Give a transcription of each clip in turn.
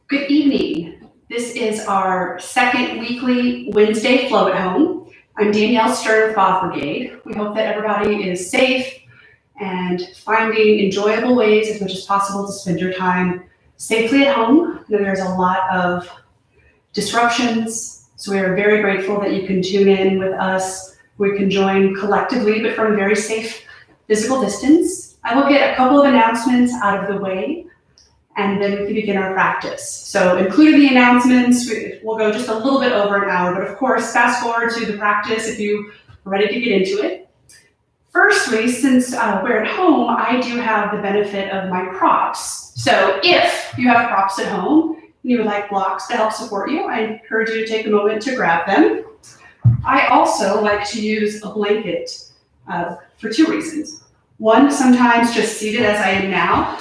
Good evening. This is our second weekly Wednesday Flow at Home. I'm Danielle Stern with Bhav Brigade. We hope that everybody is safe and finding enjoyable ways as much as possible to spend your time safely at home. I know there's a lot of disruptions, so we are very grateful that you can tune in with us. We can join collectively, but from a very safe physical distance. I will get a couple of announcements out of the way, and then we can begin our practice. So including the announcements, we'll go just a little bit over an hour, but of course, fast forward to the practice if you are ready to get into it. Firstly, since we're at home, I do have the benefit of my props. So if you have props at home and you would like blocks to help support you, I encourage you to take a moment to grab them. I also like to use a blanket for two reasons. One, sometimes just seated as I am now,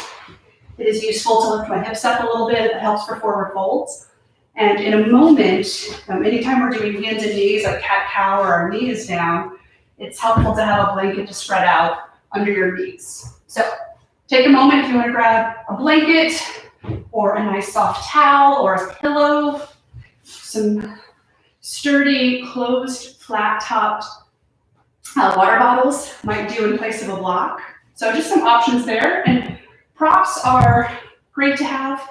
it is useful to lift my hips up a little bit. It helps for forward folds. And in a moment, anytime we're doing hands and knees, like cat-cow, or our knee is down, it's helpful to have a blanket to spread out under your knees. So take a moment if you want to grab a blanket or a nice soft towel or a pillow, some sturdy, closed, flat-topped water bottles might do in place of a block. So just some options there. And props are great to have,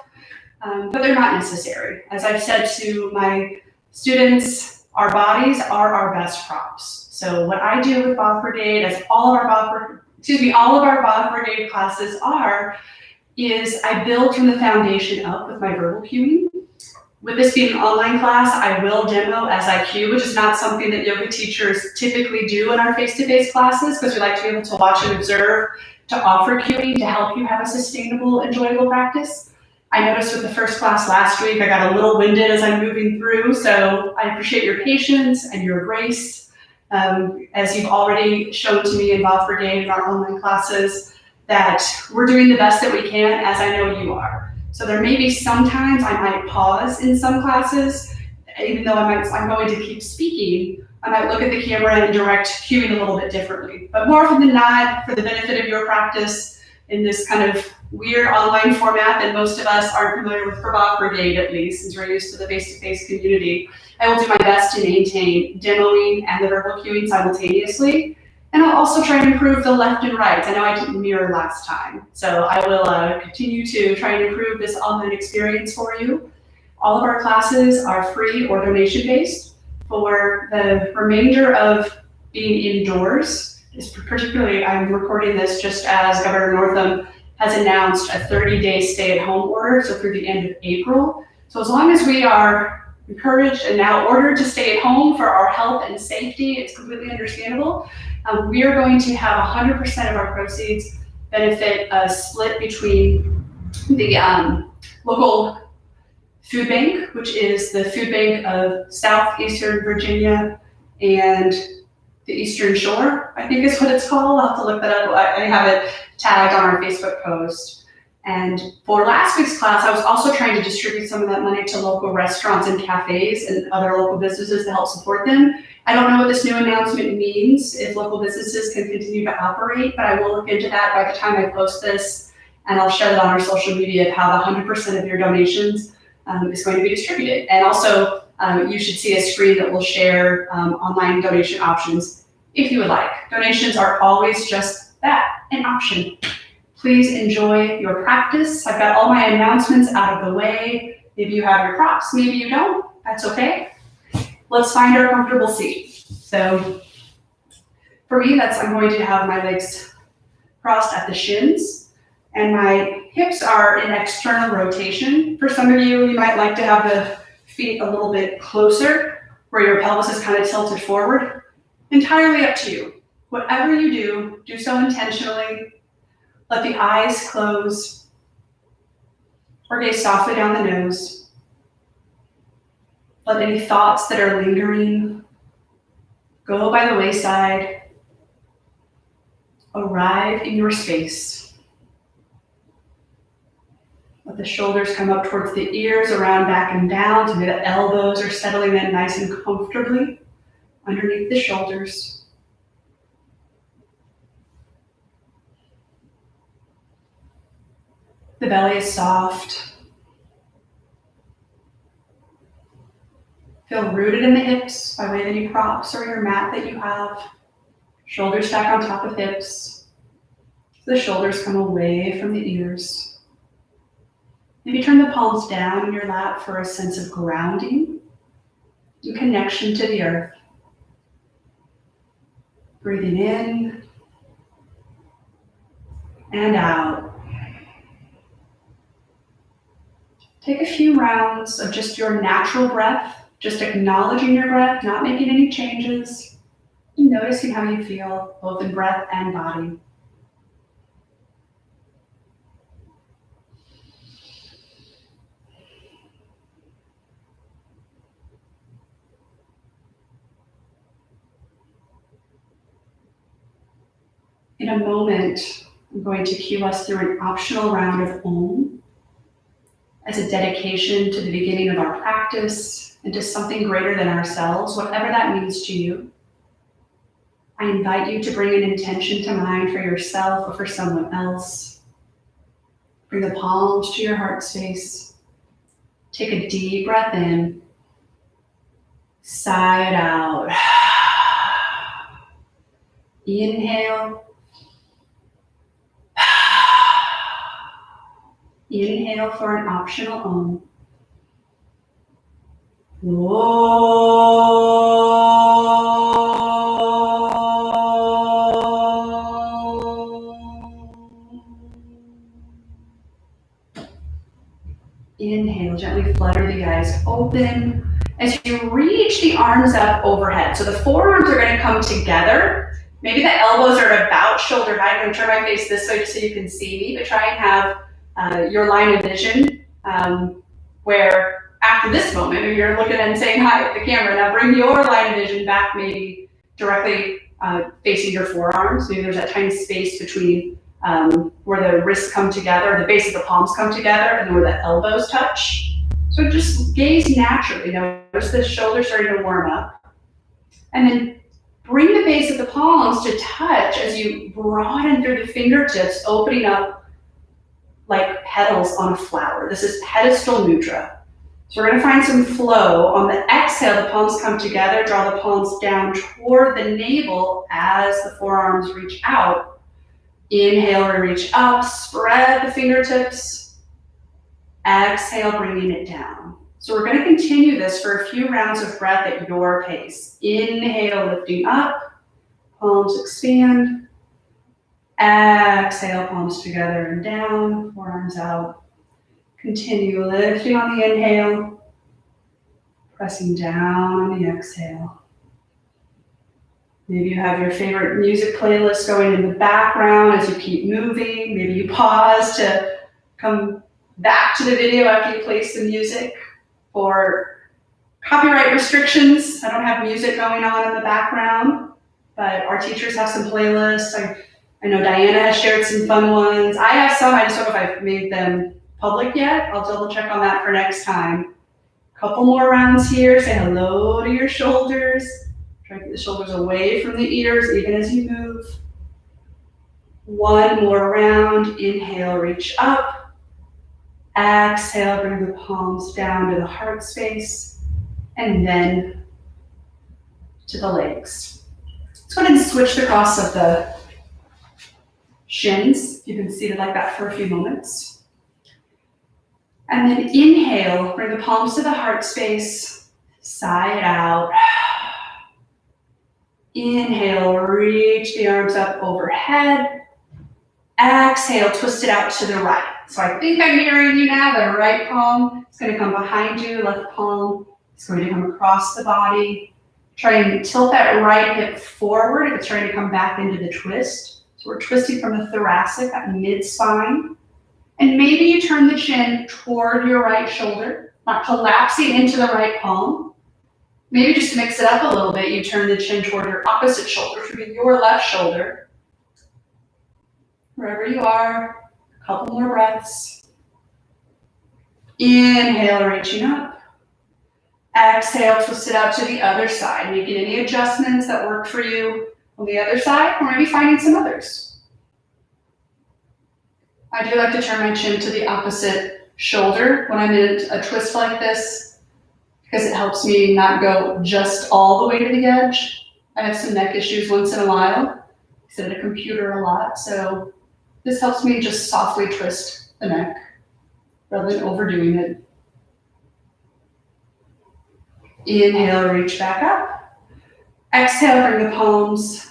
but they're not necessary. As I've said to my students, our bodies are our best props. So what I do with Bhav Brigade, as all of our Bhav Brigade classes are, is I build from the foundation up with my verbal cueing. With this being an online class, I will demo as I cue, which is not something that yoga teachers typically do in our face-to-face classes, because we like to be able to watch and observe, to offer cueing to help you have a sustainable, enjoyable practice. I noticed with the first class last week, I got a little winded as I'm moving through, so I appreciate your patience and your grace. As you've already shown to me in Bhav Brigade in our online classes, that we're doing the best that we can, as I know you are. So there may be sometimes I might pause in some classes, even though I'm going to keep speaking, I might look at the camera and direct cueing a little bit differently. But more often than not, for the benefit of your practice in this kind of weird online format that most of us aren't familiar with for Bhav Brigade, at least, since we're used to the face-to-face community, I will do my best to maintain demoing and the verbal cueing simultaneously. And I'll also try and improve the left and right. I know I didn't mirror last time, so I will continue to try and improve this online experience for you. All of our classes are free or donation-based. For the remainder of being indoors, particularly I'm recording this just as Governor Northam has announced a 30-day stay-at-home order, so through the end of April. So as long as we are encouraged and now ordered to stay at home for our health and safety, it's completely understandable. We are going to have 100% of our proceeds benefit a split between the local food bank, which is the food bank of Southeastern Virginia and the Eastern Shore, I think is what it's called. I'll have to look that up. I have it tagged on our Facebook post. And for last week's class, I was also trying to distribute some of that money to local restaurants and cafes and other local businesses to help support them. I don't know what this new announcement means, if local businesses can continue to operate, but I will look into that by the time I post this, and I'll share it on our social media of how the 100% of your donations is going to be distributed. And also, you should see a screen that will share online donation options if you would like. Donations are always just that, an option. Please enjoy your practice. I've got all my announcements out of the way. Maybe you have your props, maybe you don't, that's okay. Let's find our comfortable seat. So for me, I'm going to have my legs crossed at the shins, and my hips are in external rotation. For some of you, you might like to have the feet a little bit closer, where your pelvis is kind of tilted forward. Entirely up to you. Whatever you do, do so intentionally. Let the eyes close, or gaze softly down the nose. Let any thoughts that are lingering go by the wayside. Arrive in your space. Let the shoulders come up towards the ears, around, back, and down, so the elbows are settling in nice and comfortably underneath the shoulders. The belly is soft. Feel rooted in the hips by way of any props or your mat that you have. Shoulders stack on top of hips. The shoulders come away from the ears. Maybe turn the palms down in your lap for a sense of grounding and connection to the earth. Breathing in and out. Take a few rounds of just your natural breath, just acknowledging your breath, not making any changes, and noticing how you feel, both in breath and body. In a moment, I'm going to cue us through an optional round of Om as a dedication to the beginning of our practice and to something greater than ourselves, whatever that means to you. I invite you to bring an intention to mind for yourself or for someone else. Bring the palms to your heart space. Take a deep breath in. Sigh it out. Inhale. Inhale for an optional Om. Inhale, gently flutter the eyes open as you reach the arms up overhead. So the forearms are going to come together. Maybe the elbows are at about shoulder height. I'm going to turn my face this way just so you can see me, but try and have your line of vision where after this moment, if you're looking and saying hi at the camera, now bring your line of vision back maybe directly facing your forearms. Maybe there's that tiny space between where the wrists come together, the base of the palms come together, and where the elbows touch. So just gaze naturally. Notice the shoulders starting to warm up. And then bring the base of the palms to touch as you broaden through the fingertips, opening up like petals on a flower. This is pedestal mudra. So we're going to find some flow. On the exhale, the palms come together, draw the palms down toward the navel as the forearms reach out. Inhale, we reach up, spread the fingertips. Exhale, bringing it down. So we're going to continue this for a few rounds of breath at your pace. Inhale, lifting up, palms expand. Exhale, palms together and down, forearms out. Continue lifting on the inhale, pressing down on the exhale. Maybe you have your favorite music playlist going in the background as you keep moving. Maybe you pause to come back to the video after you place the music. For copyright restrictions, I don't have music going on in the background, but our teachers have some playlists. I know Diana has shared some fun ones. I have some, I just don't know if I've made them public yet. I'll double check on that for next time. Couple more rounds here. Say hello to your shoulders. Try to keep the shoulders away from the ears, even as you move. One more round. Inhale, reach up. Exhale, bring the palms down to the heart space. And then to the legs. Let's go ahead and switch the cross of the shins. You've been seated like that for a few moments. And then inhale, bring the palms to the heart space. Sigh it out. Inhale, reach the arms up overhead. Exhale, twist it out to the right. So I think I'm mirroring you now. The right palm is going to come behind you. Left palm is going to come across the body. Try and tilt that right hip forward if it's trying to come back into the twist. So we're twisting from the thoracic, that mid-spine. And maybe you turn the chin toward your right shoulder, not collapsing into the right palm. Maybe just to mix it up a little bit, you turn the chin toward your opposite shoulder, which would be your left shoulder. Wherever you are, a couple more breaths. Inhale, reaching up. Exhale, twist it out to the other side, making any adjustments that work for you on the other side, or maybe finding some others. I do like to turn my chin to the opposite shoulder when I'm in a twist like this. because it helps me not go just all the way to the edge. I have some neck issues once in a while. I sit at a computer a lot, so this helps me just softly twist the neck rather than overdoing it. Inhale, reach back up. Exhale, bring the palms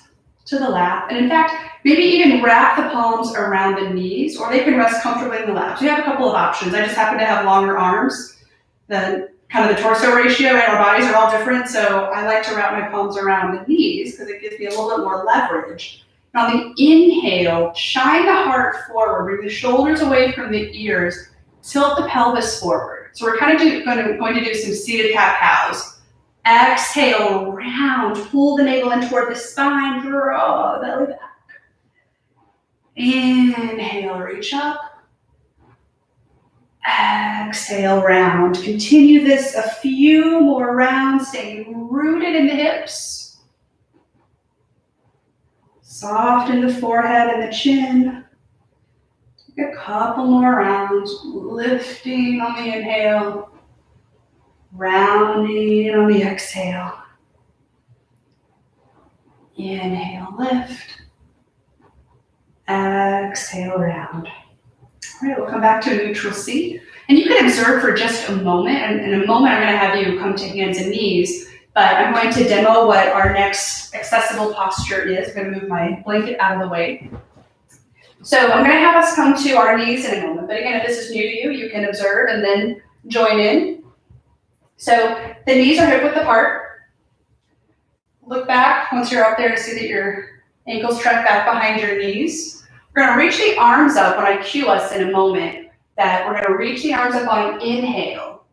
to the lap. And in fact, maybe even wrap the palms around the knees, or they can rest comfortably in the lap. So you have a couple of options. I just happen to have longer arms than kind of the torso ratio, and our bodies are all different. So I like to wrap my palms around the knees because it gives me a little bit more leverage. And on the inhale, shine the heart forward, bring the shoulders away from the ears, tilt the pelvis forward. So we're kind of going to do some seated cat-cows. Exhale, round, pull the navel in toward the spine, draw the belly back. Inhale, reach up. Exhale, round. Continue this a few more rounds, staying rooted in the hips. Soften the forehead and the chin. Take a couple more rounds, lifting on the inhale, rounding on the exhale. Inhale, lift. Exhale, round. All right, we'll come back to a neutral seat. And you can observe for just a moment. And in a moment, I'm going to have you come to hands and knees. But I'm going to demo what our next accessible posture is. I'm going to move my blanket out of the way. So I'm going to have us come to our knees in a moment. But again, if this is new to you, you can observe and then join in. So the knees are hip width apart. Look back once you're up there to see that your ankles track back behind your knees. We're going to reach the arms up when I cue us in a moment. That we're going to reach the arms up on an inhale.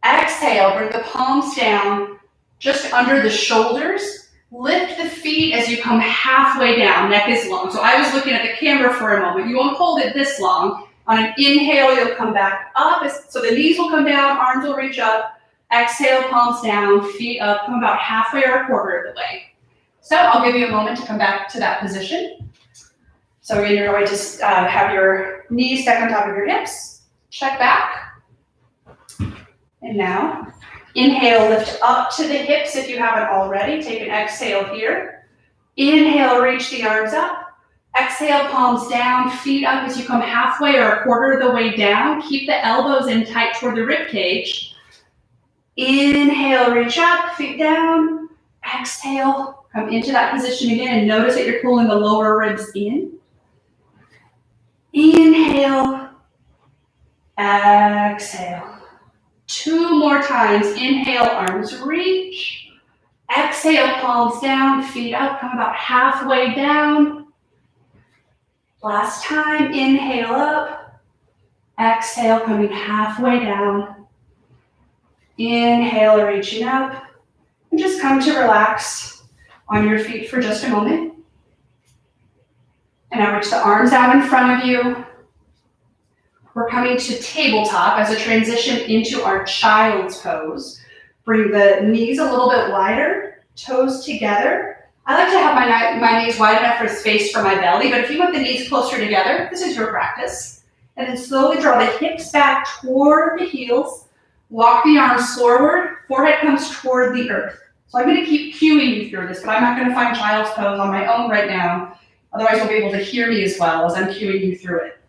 Exhale, bring the palms down just under the shoulders. Lift the feet as you come halfway down, neck is long. So I was looking at the camera for a moment. You won't hold it this long. On an inhale, you'll come back up. So the knees will come down, arms will reach up. Exhale, palms down, feet up, come about halfway or a quarter of the way. So I'll give you a moment to come back to that position. So again, you're going to have your knees stacked on top of your hips. Check back. And now, inhale, lift up to the hips if you haven't already. Take an exhale here. Inhale, reach the arms up. Exhale, palms down, feet up as you come halfway or a quarter of the way down. Keep the elbows in tight toward the rib cage. Inhale, reach up, feet down. Exhale, come into that position again and notice that you're pulling the lower ribs in. Inhale, exhale. 2 more times. Inhale, arms reach. Exhale, palms down, feet up, come about halfway down. Last time, inhale up. Exhale, coming halfway down. Inhale, reaching up. And just come to relax on your feet for just a moment. And now reach the arms out in front of you. We're coming to tabletop as a transition into our child's pose. Bring the knees a little bit wider, toes together. I like to have my knees wide enough for space for my belly, but if you want the knees closer together, this is your practice. And then slowly draw the hips back toward the heels. Walk the arms forward, forehead comes toward the earth. So I'm going to keep cueing you through this, but I'm not going to find child's pose on my own right now. Otherwise, you'll be able to hear me as well as I'm cueing you through it.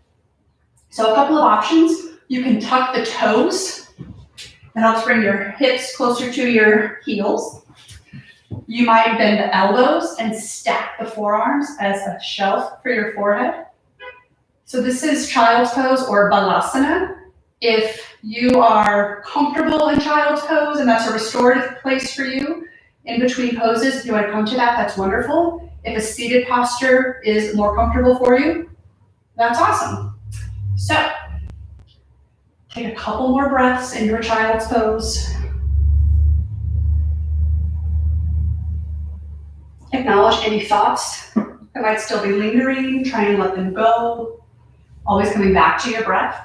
So a couple of options. You can tuck the toes. That helps bring your hips closer to your heels. You might bend the elbows and stack the forearms as a shelf for your forehead. So this is child's pose or balasana. If you are comfortable in child's pose and that's a restorative place for you, in between poses, if you want to come to that, that's wonderful. If a seated posture is more comfortable for you, that's awesome. So, take a couple more breaths in your child's pose. Acknowledge any thoughts that might still be lingering, try and let them go. Always coming back to your breath.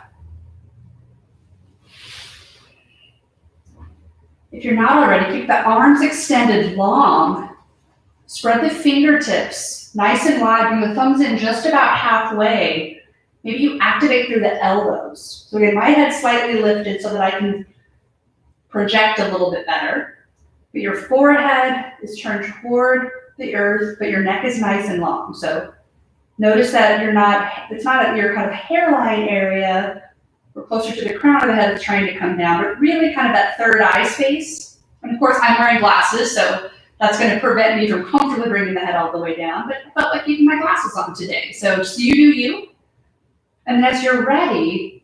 If you're not already, keep the arms extended long. Spread the fingertips nice and wide, bring the thumbs in just about halfway. Maybe you activate through the elbows. So again, my head's slightly lifted so that I can project a little bit better. But your forehead is turned toward the earth, but your neck is nice and long. So notice that it's not at your kind of hairline area or closer to the crown of the head that's trying to come down, but really kind of that third eye space. And of course, I'm wearing glasses, so that's going to prevent me from comfortably bringing the head all the way down, but I felt like keeping my glasses on today. So just you do you. And then as you're ready,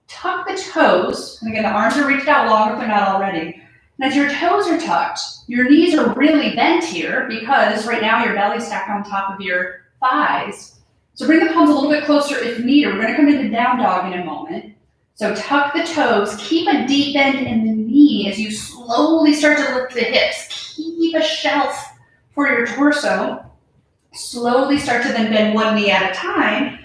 tuck the toes. And again, the arms are reached out long if they're not already. And as your toes are tucked, your knees are really bent here because right now your belly's stacked on top of your thighs. So bring the palms a little bit closer if needed. We're going to come into down dog in a moment. So tuck the toes, keep a deep bend in the knee as you slowly start to lift the hips. Keep a shelf for your torso. Slowly start to then bend one knee at a time.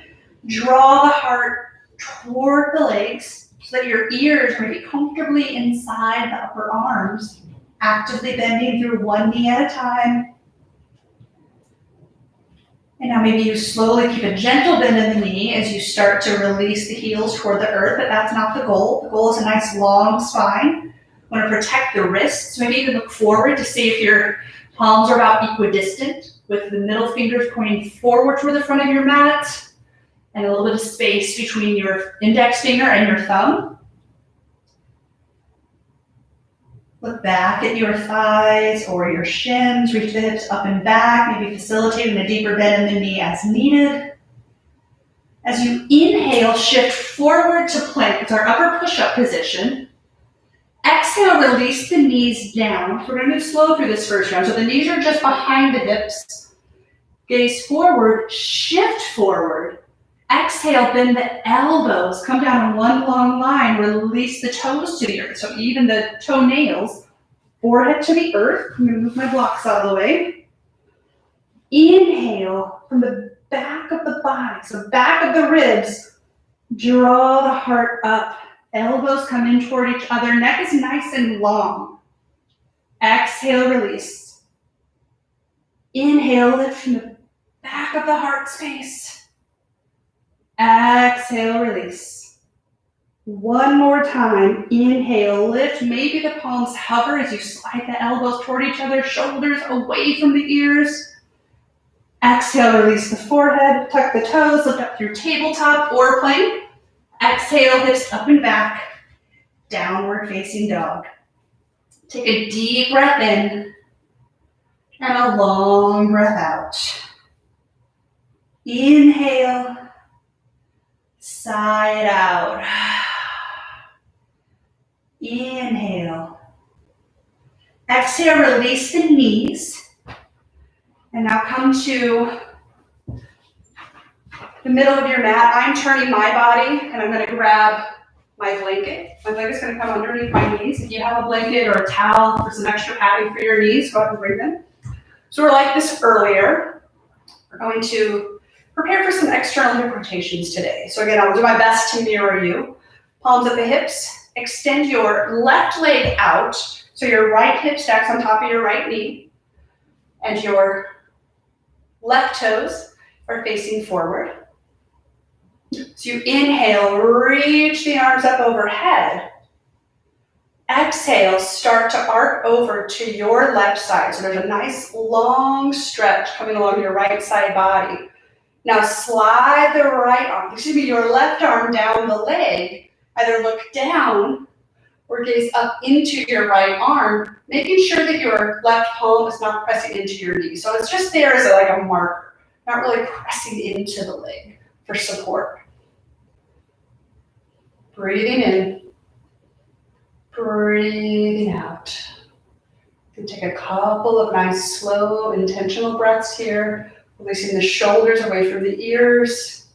Draw the heart toward the legs so that your ears are maybe comfortably inside the upper arms, actively bending through one knee at a time. And now maybe you slowly keep a gentle bend in the knee as you start to release the heels toward the earth, but that's not the goal. The goal is a nice long spine. You want to protect the wrists. So maybe you can look forward to see if your palms are about equidistant with the middle fingers pointing forward toward the front of your mat and a little bit of space between your index finger and your thumb. Look back at your thighs or your shins, reach the hips up and back, maybe facilitating a deeper bend in the knee as needed. As you inhale, shift forward to plank. It's our upper push-up position. Exhale, release the knees down. So we're going to move slow through this first round. So the knees are just behind the hips. Gaze forward, shift forward. Exhale, bend the elbows, come down in one long line, release the toes to the earth. So even the toenails, forehead to the earth. I'm gonna move my blocks out of the way. Inhale from the back of the body, so back of the ribs, draw the heart up. Elbows come in toward each other, neck is nice and long. Exhale, release. Inhale, lift from the back of the heart space. Exhale, release. One more time. Inhale, lift. Maybe the palms hover as you slide the elbows toward each other, shoulders away from the ears. Exhale, release the forehead, tuck the toes, lift up through tabletop or plank. Exhale, hips up and back, downward facing dog. Take a deep breath in and a long breath out. Inhale. Sigh it out. Inhale. Exhale, release the knees. And now come to the middle of your mat. I'm turning my body and I'm going to grab my blanket. My blanket's going to come underneath my knees. If you have a blanket or a towel or some extra padding for your knees, go ahead and bring them. So we're like this earlier. We're going to prepare for some external hip rotations today. So again, I'll do my best to mirror you. Palms at the hips. Extend your left leg out. So your right hip stacks on top of your right knee. And your left toes are facing forward. So you inhale, reach the arms up overhead. Exhale, start to arc over to your left side. So there's a nice long stretch coming along your right side body. Now slide your left arm down the leg. Either look down or gaze up into your right arm, making sure that your left palm is not pressing into your knee. So it's just there as like a marker, not really pressing into the leg for support. Breathing in, breathing out. You can take a couple of nice, slow, intentional breaths here. Releasing the shoulders away from the ears.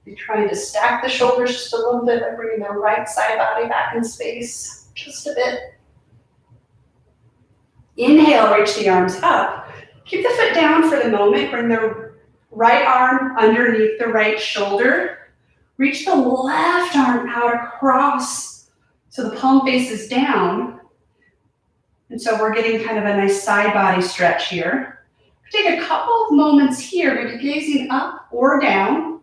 You're trying to stack the shoulders just a little bit by bringing the right side body back in space just a bit. Inhale, reach the arms up. Keep the foot down for the moment. Bring the right arm underneath the right shoulder. Reach the left arm out across so the palm faces down. And so we're getting kind of a nice side body stretch here. Take a couple of moments here, maybe gazing up or down,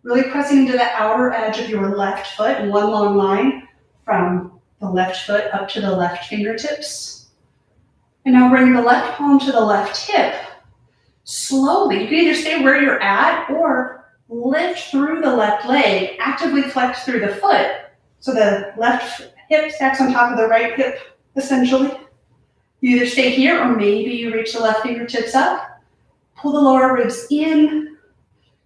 really pressing into the outer edge of your left foot in one long line from the the left foot up to the left fingertips. And now bring the left palm to the left hip. Slowly, you can either stay where you're at or lift through the left leg, actively flex through the foot. So the left hip stacks on top of the right hip, essentially. You either stay here or maybe you reach the left fingertips up, pull the lower ribs in,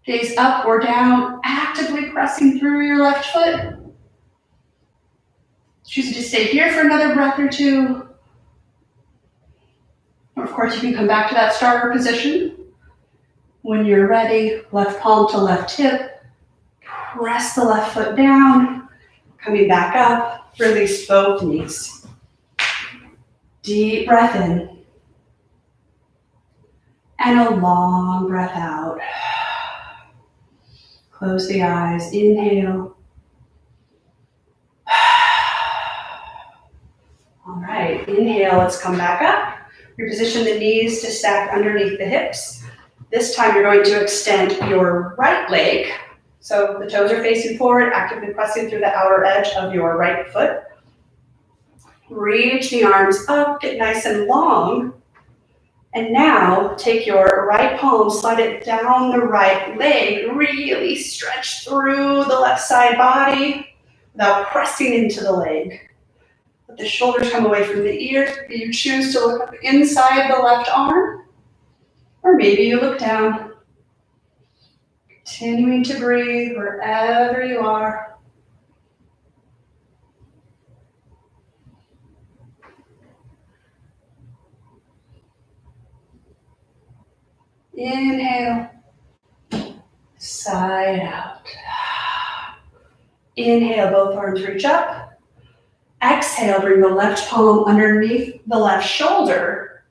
gaze up or down, actively pressing through your left foot. Choose to stay here for another breath or two. Or of course, you can come back to that starter position. When you're ready, left palm to left hip, press the left foot down, coming back up, release both knees. Deep breath in. And a long breath out. Close the eyes, inhale. All right, inhale, let's come back up. Reposition the knees to stack underneath the hips. This time you're going to extend your right leg. So the toes are facing forward, actively pressing through the outer edge of your right foot. Reach the arms up, get nice and long. And now take your right palm, slide it down the right leg, really stretch through the left side body without pressing into the leg. Let the shoulders come away from the ears. Maybe you choose to look up inside the left arm, or maybe you look down. Continuing to breathe wherever you are. Inhale, side out. Inhale, both arms reach up. Exhale, bring the left palm underneath the left shoulder.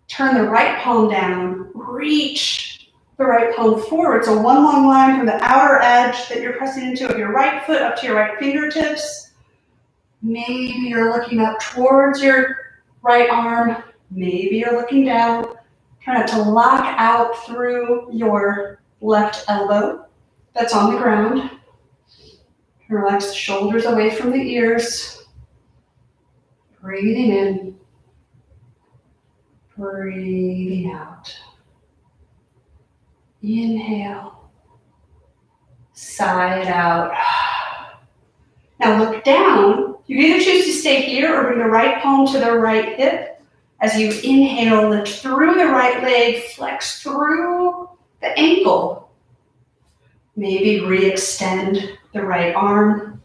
Turn the right palm down. Reach the right palm forward. So one long line from the outer edge that you're pressing into of your right foot up to your right fingertips. Maybe you're looking up towards your right arm. Maybe you're looking down. Try not to lock out through your left elbow that's on the ground. Relax the shoulders away from the ears. Breathing in, breathing out. Inhale, side out. Now look down. You can either choose to stay here or bring the right palm to the right hip. As you inhale, lift through the right leg, flex through the ankle. Maybe re-extend the right arm.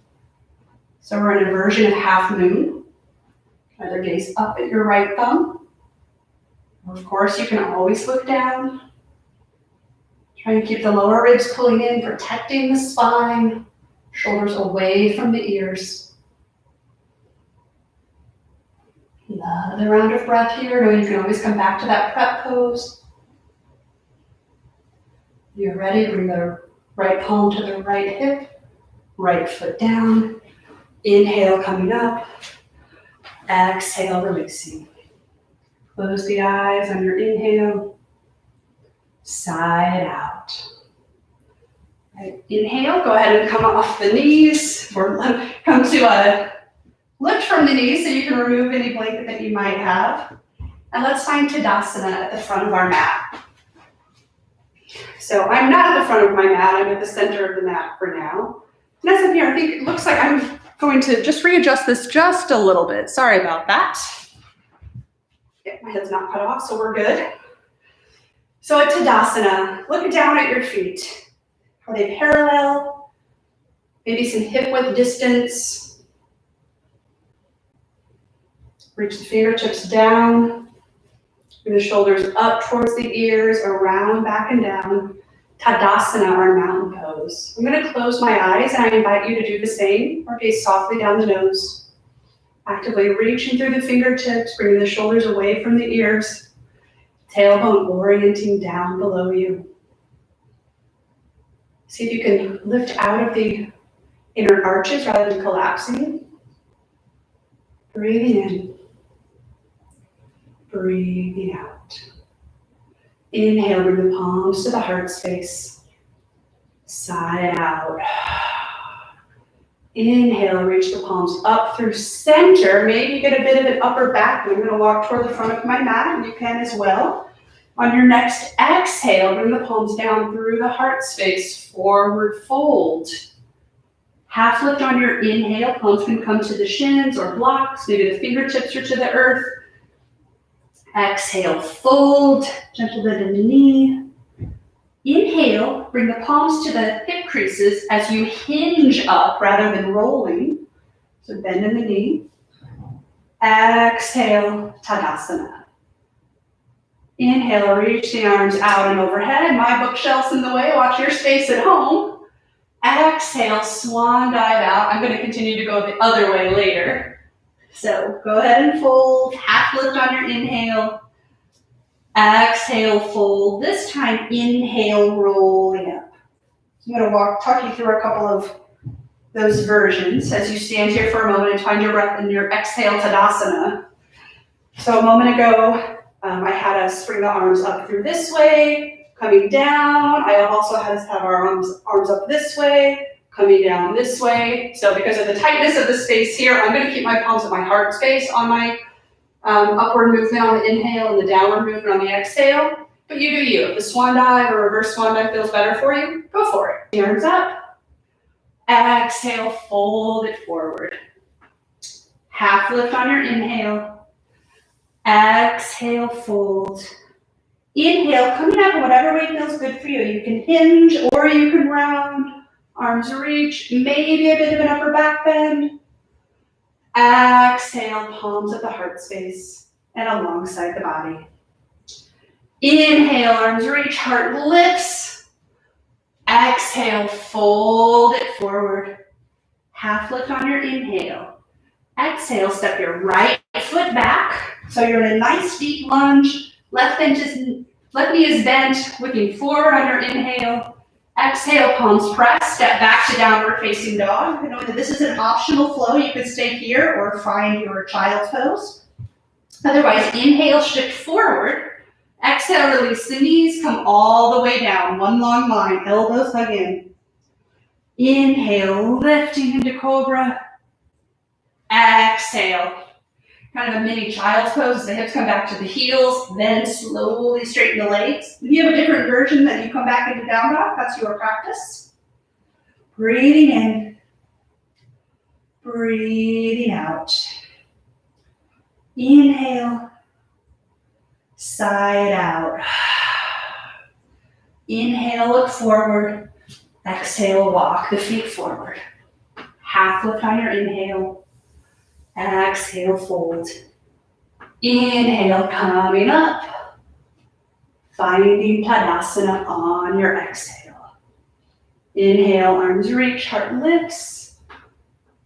So we're in a version of half moon. Either gaze up at your right thumb. Or of course, you can always look down. Try and keep the lower ribs pulling in, protecting the spine. Shoulders away from the ears. Another round of breath here. Know you can always come back to that prep pose. You're ready, bring the right palm to the right hip, right foot down. Inhale, coming up. Exhale, releasing. Close the eyes on your inhale. Side out. Right. Inhale, go ahead and come off the knees. Or come to a lift from the knees so you can remove any blanket that you might have. And let's find Tadasana at the front of our mat. So I'm not at the front of my mat, I'm at the center of the mat for now. And as I'm here, I think it looks like I'm going to just readjust this just a little bit. Sorry about that. Yeah, my head's not cut off, so we're good. So at Tadasana, look down at your feet. Are they parallel? Maybe some hip width distance. Reach the fingertips down. Bring the shoulders up towards the ears, around, back and down. Tadasana, our mountain pose. I'm going to close my eyes and I invite you to do the same, or gaze softly down the nose. Actively reaching through the fingertips, bringing the shoulders away from the ears. Tailbone orienting down below you. See if you can lift out of the inner arches rather than collapsing. Breathing in. Breathing out. Inhale, bring the palms to the heart space. Side out. Inhale, reach the palms up through center. Maybe get a bit of an upper back. I'm going to walk toward the front of my mat, and you can as well. On your next exhale, bring the palms down through the heart space, forward fold. Half lift on your inhale, palms can come to the shins or blocks, maybe the fingertips are to the earth. Exhale, fold, gentle bend in the knee. Inhale, bring the palms to the hip creases as you hinge up rather than rolling. So bend in the knee. Exhale, Tadasana. Inhale, reach the arms out and overhead. My bookshelf's in the way, watch your space at home. Exhale, swan dive out. I'm going to continue to go the other way later. So go ahead and fold, half lift on your inhale. Exhale, fold. This time, inhale, rolling up. I'm going to talk you through a couple of those versions as you stand here for a moment and find your breath in your exhale, Tadasana. So a moment ago, I had us bring the arms up through this way, coming down. I also had us have our arms up this way, coming down this way. So because of the tightness of the space here, I'm going to keep my palms at my heart space on my upward movement on the inhale and the downward movement on the exhale. But you do you. If the swan dive or reverse swan dive feels better for you, go for it. The arms up. Exhale, fold it forward. Half lift on your inhale. Exhale, fold. Inhale, coming up whatever way feels good for you. You can hinge or you can round. Arms reach, maybe a bit of an upper back bend. Exhale, palms at the heart space and alongside the body. Inhale, arms reach, heart lifts. Exhale, fold it forward. Half lift on your inhale. Exhale, step your right foot back. So you're in a nice deep lunge. Left knee is bent, looking forward on your inhale. Exhale, palms press, step back to downward facing dog. You know that this is an optional flow. You can stay here or find your child's pose. Otherwise, inhale, shift forward. Exhale, release the knees, come all the way down. One long line, elbows hug in. Inhale, lifting into Cobra. Exhale, kind of a mini child's pose. The hips come back to the heels, then slowly straighten the legs. If you have a different version that you come back into down dog, that's your practice. Breathing in, breathing out. Inhale, side out. Inhale, look forward. Exhale, walk the feet forward. Half lift on your inhale. Exhale, fold. Inhale, coming up. Finding Tadasana on your exhale. Inhale, arms reach, heart lifts.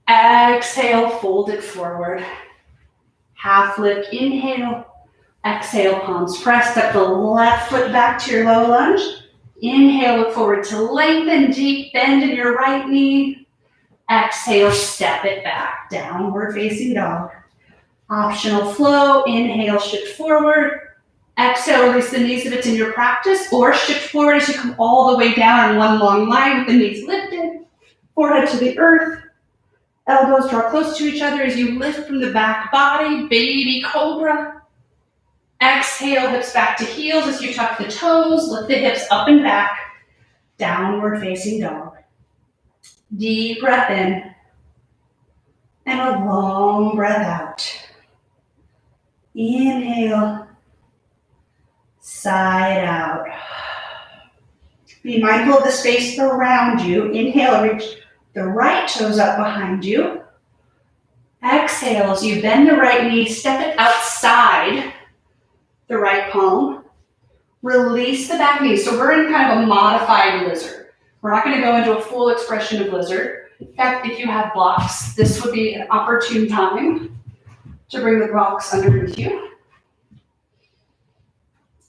Exhale, fold it forward. Half lift, inhale. Exhale, palms press. Step the left foot back to your low lunge. Inhale, look forward to lengthen, deep bend in your right knee. Exhale, step it back, downward facing dog. Optional flow, inhale, shift forward. Exhale, release the knees if it's in your practice, or shift forward as you come all the way down in one long line with the knees lifted. Forehead to the earth. Elbows draw close to each other as you lift from the back body, baby cobra. Exhale, hips back to heels as you tuck the toes, lift the hips up and back, downward facing dog. Deep breath in, and a long breath out. Inhale, side out. Be mindful of the space around you. Inhale, reach the right toes up behind you. Exhale, as you bend the right knee, step it outside the right palm. Release the back knee. So we're in kind of a modified lizard. We're not going to go into a full expression of lizard. In fact, if you have blocks, this would be an opportune time to bring the blocks underneath you. You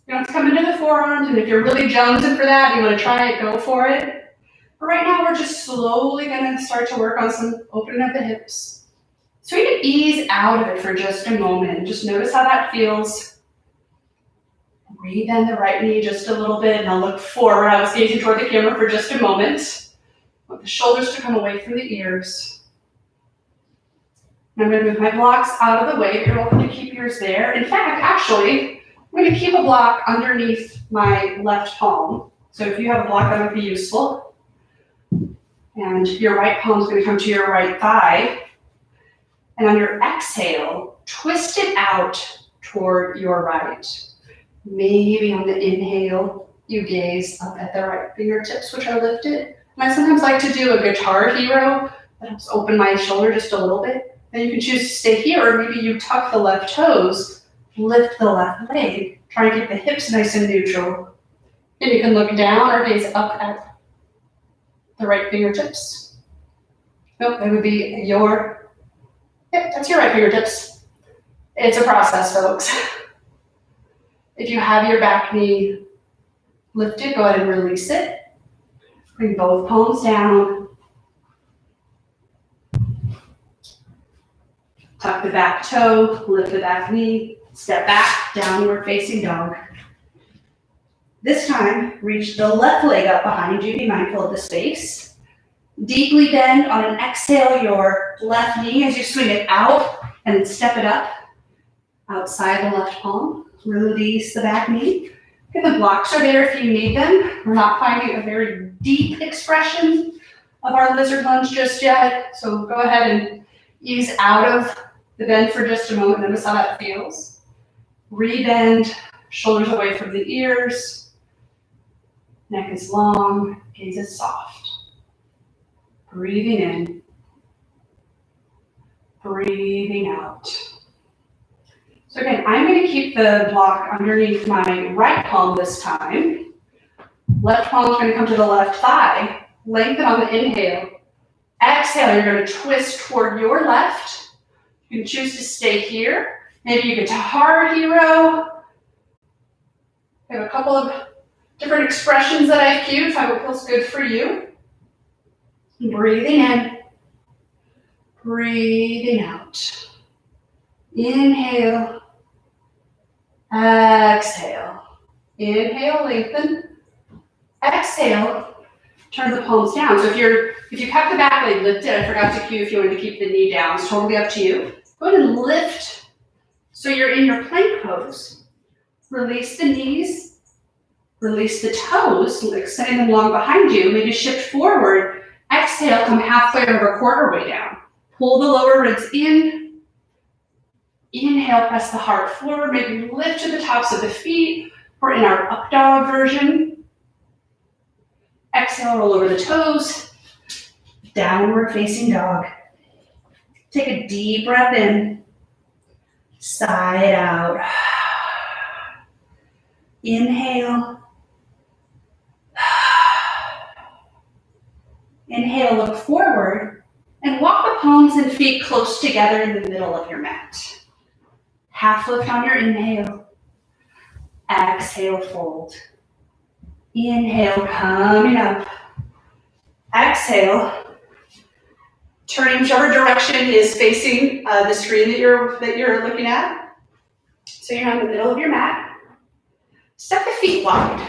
don't have to come into the forearms, and if you're really jonesing for that, you want to try it, go for it. But right now, we're just slowly going to start to work on some opening up the hips. So we can ease out of it for just a moment. Just notice how that feels. Rebend the right knee just a little bit, and I'll look forward. I was gazing toward the camera for just a moment. I want the shoulders to come away from the ears. I'm going to move my blocks out of the way. You're welcome to keep yours there. In fact, actually, I'm going to keep a block underneath my left palm. So if you have a block, that would be useful. And your right palm is going to come to your right thigh. And on your exhale, twist it out toward your right. Maybe on the inhale, you gaze up at the right fingertips, which are lifted. And I sometimes like to do a guitar hero. That helps open my shoulder just a little bit. Then you can choose to stay here, or maybe you tuck the left toes, lift the left leg, try and keep the hips nice and neutral. And you can look down or gaze up at the right fingertips. Nope, that would be that's your right fingertips. It's a process, folks. If you have your back knee lifted, go ahead and release it. Bring both palms down. Tuck the back toe, lift the back knee, step back, downward facing dog. This time, reach the left leg up behind you, be mindful of the space. Deeply bend on an exhale your left knee as you swing it out and then step it up outside the left palm. Release the back knee. Okay, the blocks are there if you need them. We're not finding a very deep expression of our lizard lunge just yet, so go ahead and ease out of the bend for just a moment. Notice how that feels. Rebend, shoulders away from the ears. Neck is long, gaze is soft. Breathing in, breathing out. So again, I'm going to keep the block underneath my right palm this time. Left palm is going to come to the left thigh. Lengthen on the inhale. Exhale, you're going to twist toward your left. You can choose to stay here. Maybe you guitar hero. I have a couple of different expressions that I've cued, so I hope it feels good for you. Breathing in, breathing out. Inhale, exhale. Inhale, lengthen. Exhale, turn the palms down. So if you kept the back leg lifted, I forgot to cue if you wanted to keep the knee down. It's totally up to you. Go ahead and lift so you're in your plank pose. Release the knees, release the toes, extending them long behind you. Maybe shift forward. Exhale, come halfway over, quarter way down. Pull the lower ribs in. Inhale, press the heart forward. Maybe lift to the tops of the feet. We're in our up dog version. Exhale, roll over the toes. Downward facing dog. Take a deep breath in. Sigh it out. Inhale. Inhale, look forward, and walk the palms and feet close together in the middle of your mat. Half lift on your inhale. Exhale, fold. Inhale, coming up. Exhale, turning whichever direction is facing the screen that you're looking at. So you're in the middle of your mat. Step the feet wide.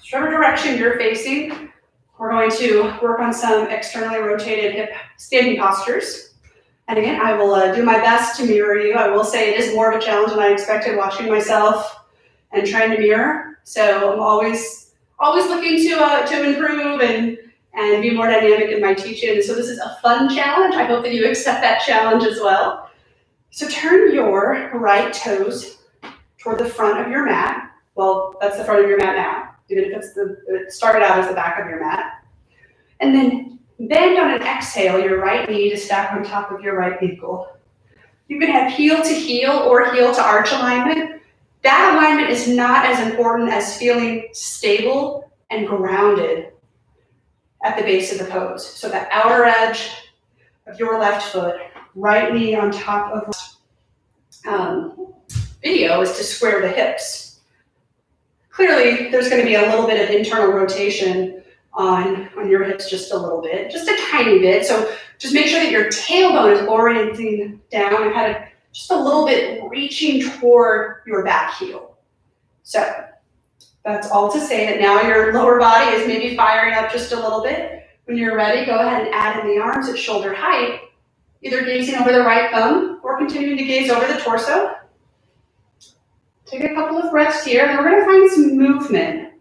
Whichever direction you're facing, we're going to work on some externally rotated hip standing postures. And again, I will do my best to mirror you. I will say it is more of a challenge than I expected watching myself and trying to mirror. So I'm always looking to improve and be more dynamic in my teaching. So this is a fun challenge. I hope that you accept that challenge as well. So turn your right toes toward the front of your mat. Well, that's the front of your mat now. Even if it started out as the back of your mat. And then bend on an exhale your right knee to stack on top of your right ankle. You can have heel to heel or heel to arch alignment. That alignment is not as important as feeling stable and grounded at the base of the pose. So the outer edge of your left foot, right knee on top of video is to square the hips. Clearly, there's going to be a little bit of internal rotation on your hips, just a little bit, just a tiny bit. So just make sure that your tailbone is orienting down and kind of just a little bit reaching toward your back heel. So that's all to say that now your lower body is maybe firing up just a little bit. When you're ready, go ahead and add in the arms at shoulder height. either gazing over the right thumb or continuing to gaze over the torso. Take a couple of breaths here, and we're going to find some movement.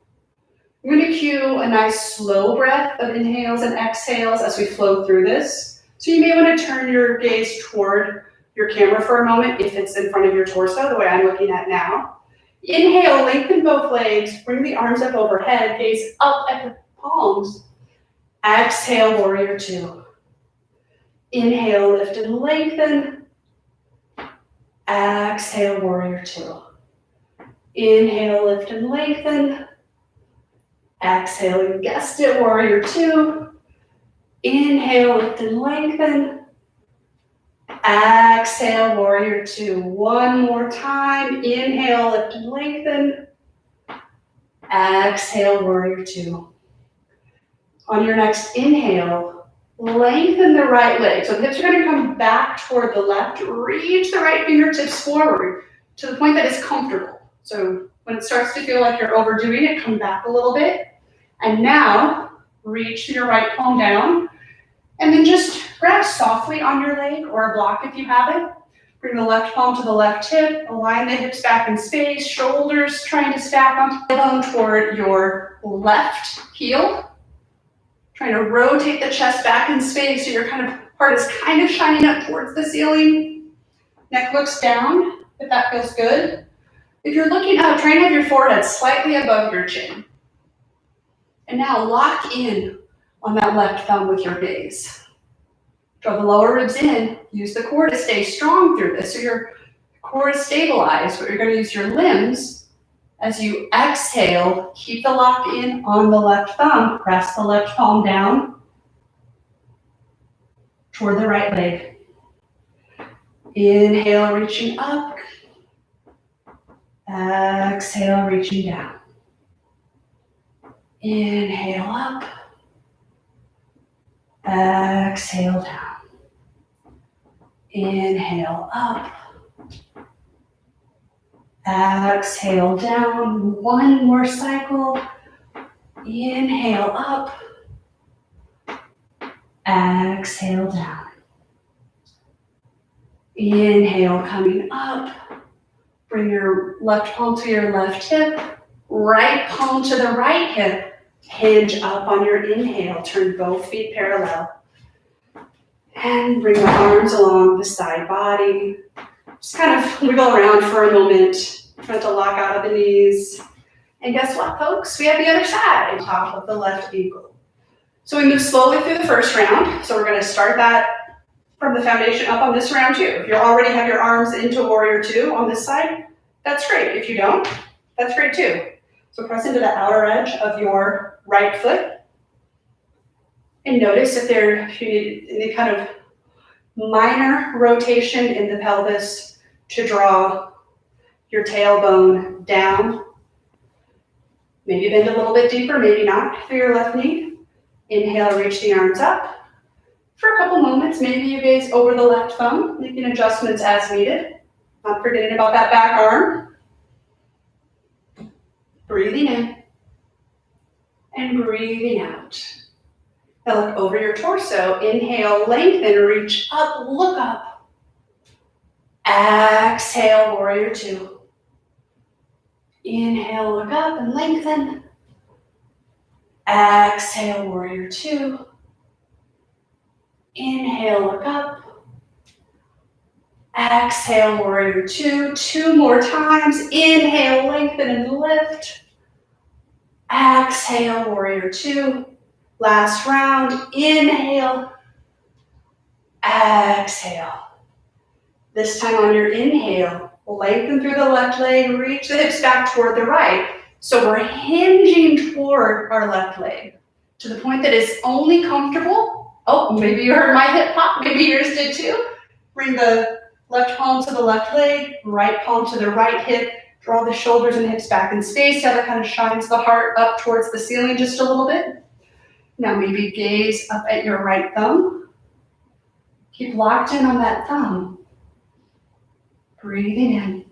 I'm going to cue a nice slow breath of inhales and exhales as we flow through this. So you may want to turn your gaze toward your camera for a moment if it's in front of your torso, the way I'm looking at now. Inhale, lengthen both legs, bring the arms up overhead, gaze up at the palms. Exhale, warrior two. Inhale, lift and lengthen. Exhale, warrior two. Inhale, lift and lengthen. Exhale, you guessed it, warrior two. Inhale, lift and lengthen. Exhale, warrior two. One more time. Inhale, lift and lengthen. Exhale, warrior two. On your next inhale, lengthen the right leg. So the hips are going to come back toward the left. Reach the right fingertips forward to the point that it's comfortable. So when it starts to feel like you're overdoing it, come back a little bit. And now, reach your right palm down, and then just grab softly on your leg or a block if you have it. Bring the left palm to the left hip, align the hips back in space, shoulders trying to stack on tailbone toward your left heel. Trying to rotate the chest back in space so your heart is kind of shining up towards the ceiling. Neck looks down, if that feels good. If you're looking up, try and have your forehead slightly above your chin. And now lock in on that left thumb with your gaze. Draw the lower ribs in. Use the core to stay strong through this so your core is stabilized, but you're going to use your limbs as you exhale. Keep the lock in on the left thumb. Press the left palm down toward the right leg. Inhale, reaching up. Exhale, reaching down. Inhale up. Exhale down. Inhale up. Exhale down. One more cycle. Inhale up. Exhale down. Inhale coming up. Bring your left palm to your left hip. Right palm to the right hip. Hinge up on your inhale. Turn both feet parallel. And bring the arms along the side body. Just kind of wiggle around for a moment. Try to lock out of the knees. And guess what, folks? We have the other side on top of the left ankle. So we move slowly through the first round. So we're going to start that from the foundation up on this round too. If you already have your arms into warrior two on this side, that's great. If you don't, that's great too. So press into the outer edge of your right foot. And notice if you need any kind of minor rotation in the pelvis to draw your tailbone down. Maybe bend a little bit deeper, maybe not, through your left knee. Inhale, reach the arms up. For a couple moments, maybe you gaze over the left thumb, making adjustments as needed. Not forgetting about that back arm. Breathing in and breathing out. Now look over your torso. Inhale, lengthen, reach up, look up. Exhale, warrior two. Inhale, look up and lengthen. Exhale, warrior two. Inhale, look up. Exhale, warrior two. Two more times. Inhale, lengthen and lift. Exhale, warrior two. Last round. Inhale. Exhale. This time on your inhale, lengthen through the left leg, reach the hips back toward the right. So we're hinging toward our left leg to the point that it's only comfortable. Oh, maybe you heard my hip pop, maybe yours did too. Bring the left palm to the left leg, right palm to the right hip. Draw the shoulders and hips back in space. That kind of shines the heart up towards the ceiling just a little bit. Now maybe gaze up at your right thumb. Keep locked in on that thumb. Breathing in.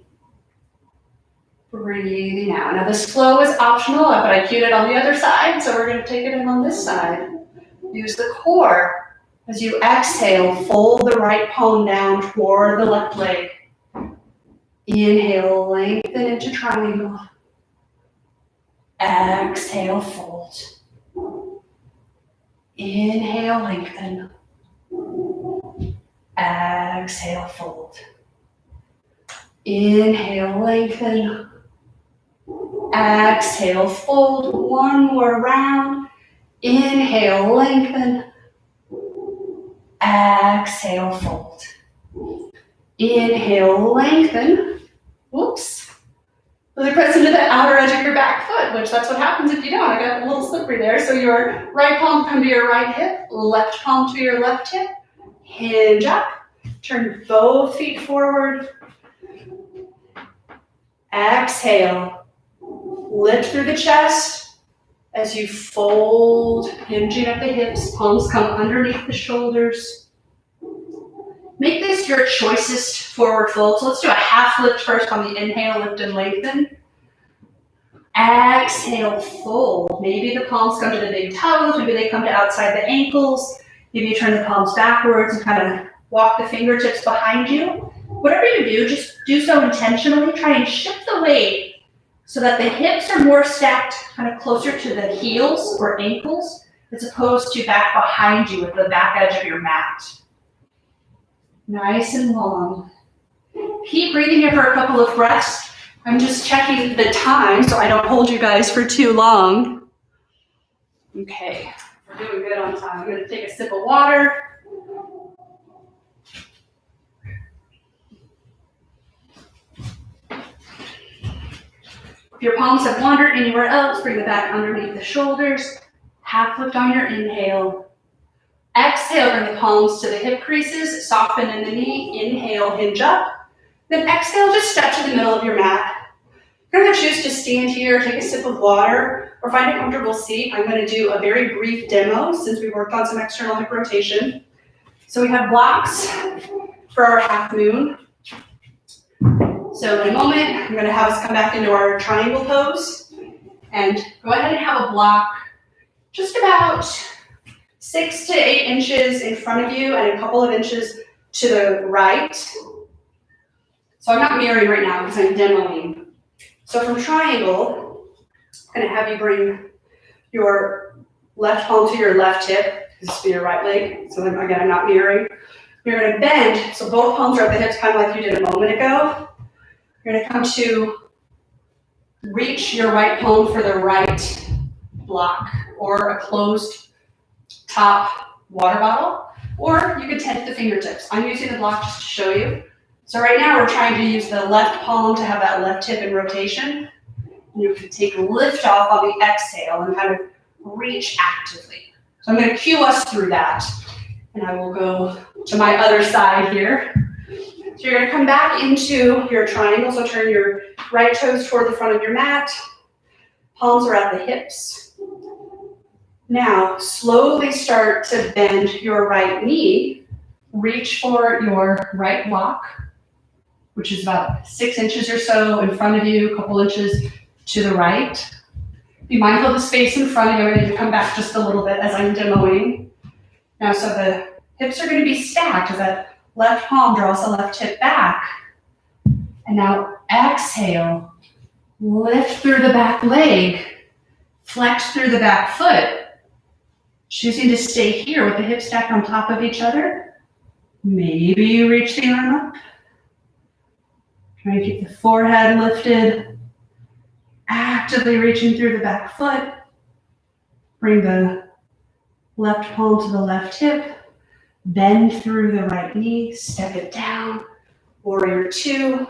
Breathing out. Now this flow is optional, but I cued it on the other side, so we're going to take it in on this side. Use the core As you exhale, fold the right palm down toward the left leg. Inhale, lengthen into triangle. Exhale, fold. Inhale, lengthen. Exhale, fold. Inhale, lengthen. Exhale, fold. One more round. Inhale, lengthen. Exhale, fold. Inhale, lengthen. Whoops. Really press into the outer edge of your back foot, which that's what happens if you don't. I got a little slippery there. So your right palm come to your right hip, left palm to your left hip. Hinge up. Turn both feet forward. Exhale. Lift through the chest as you fold, hinging at the hips. Palms come underneath the shoulders. Make this your choicest forward fold. So let's do a half lift first on the inhale, lift and lengthen. Exhale, fold. Maybe the palms come to the big toes. Maybe they come to outside the ankles. Maybe you turn the palms backwards and kind of walk the fingertips behind you. Whatever you do, just do so intentionally. Try and shift the weight so that the hips are more stacked kind of closer to the heels or ankles as opposed to back behind you at the back edge of your mat. Nice and long. Keep breathing here for a couple of breaths. I'm just checking the time so I don't hold you guys for too long. Okay, we're doing good on time. I'm going to take a sip of water. If your palms have wandered anywhere else, bring the back underneath the shoulders. Half lift on your inhale. Exhale, bring the palms to the hip creases, soften in the knee. Inhale, hinge up. Then exhale, just step to the middle of your mat. You're going to choose to stand here, take a sip of water, or find a comfortable seat. I'm going to do a very brief demo since we worked on some external hip rotation. So we have blocks for our half moon. So in a moment, I'm going to have us come back into our triangle pose and go ahead and have a block just about 6 to 8 inches in front of you and a couple of inches to the right. So I'm not mirroring right now because I'm demoing. So from triangle, I'm going to have you bring your left palm to your left hip. This will be your right leg. So again, I'm not mirroring. You're going to bend, so both palms are at the hips, kind of like you did a moment ago. You're going to come to reach your right palm for the right block or a closed top water bottle, or you could tent the fingertips. I'm using the block just to show you. So right now we're trying to use the left palm to have that left hip in rotation. And you can take a lift off on the exhale and kind of reach actively. So I'm going to cue us through that. And I will go to my other side here. So you're going to come back into your triangle. So turn your right toes toward the front of your mat. Palms are at the hips. Now, slowly start to bend your right knee. Reach for your right block, which is about 6 inches or so in front of you, a couple inches to the right. Be mindful of the space in front of you. I'm going to come back just a little bit as I'm demoing. Now, so the hips are going to be stacked as that left palm draws the left hip back. And now exhale, lift through the back leg, flex through the back foot. Choosing to stay here with the hips stacked on top of each other. Maybe you reach the arm up. Try to keep the forehead lifted. Actively reaching through the back foot. Bring the left palm to the left hip. Bend through the right knee. Step it down. Warrior 2.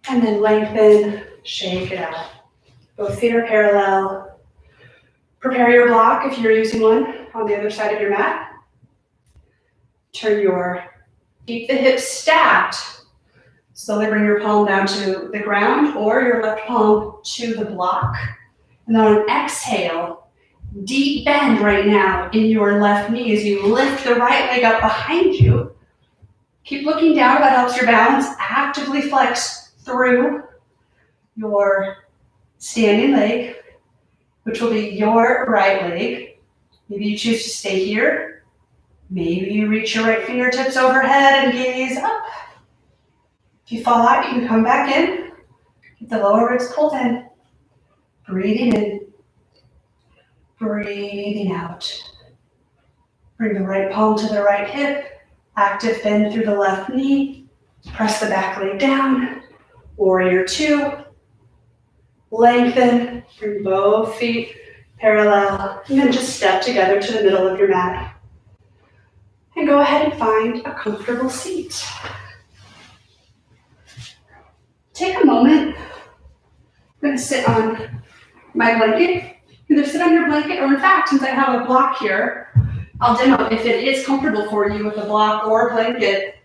And then lengthen. Shake it out. Both feet are parallel. Prepare your block if you're using one on the other side of your mat. Keep the hips stacked. Slowly bring your palm down to the ground or your left palm to the block. And then on exhale, deep bend right now in your left knee as you lift the right leg up behind you. Keep looking down, that helps your balance. Actively flex through your standing leg, which will be your right leg. Maybe you choose to stay here, Maybe you reach your right fingertips overhead and gaze up. If you fall out, you can come back in. Keep the lower ribs pulled in. Breathing in. Breathing out. Bring the right palm to the right hip. Active bend through the left knee. Press the back leg down. Warrior two. Lengthen. Bring both feet parallel. And then just step together to the middle of your mat. And go ahead and find a comfortable seat. Take a moment. I'm going to sit on my blanket. Either sit on your blanket, or in fact, since I have a block here, I'll demo if it is comfortable for you with a block or a blanket.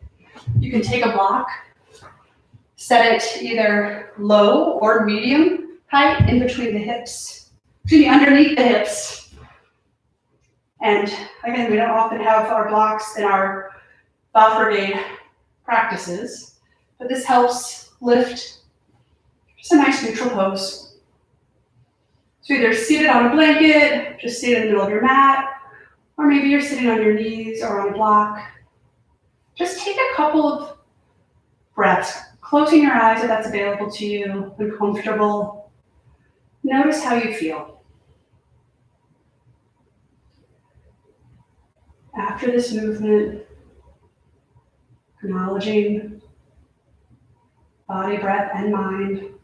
You can take a block, set it either low or medium height in between the hips, underneath the hips. And again, we don't often have our blocks in our Bhav Brigade practices, but this helps lift just a nice neutral pose. So either seated on a blanket, just seated in the middle of your mat, or maybe you're sitting on your knees or on a block. Just take a couple of breaths, closing your eyes if that's available to you and comfortable. Notice how you feel. After this movement, acknowledging body, breath, and mind.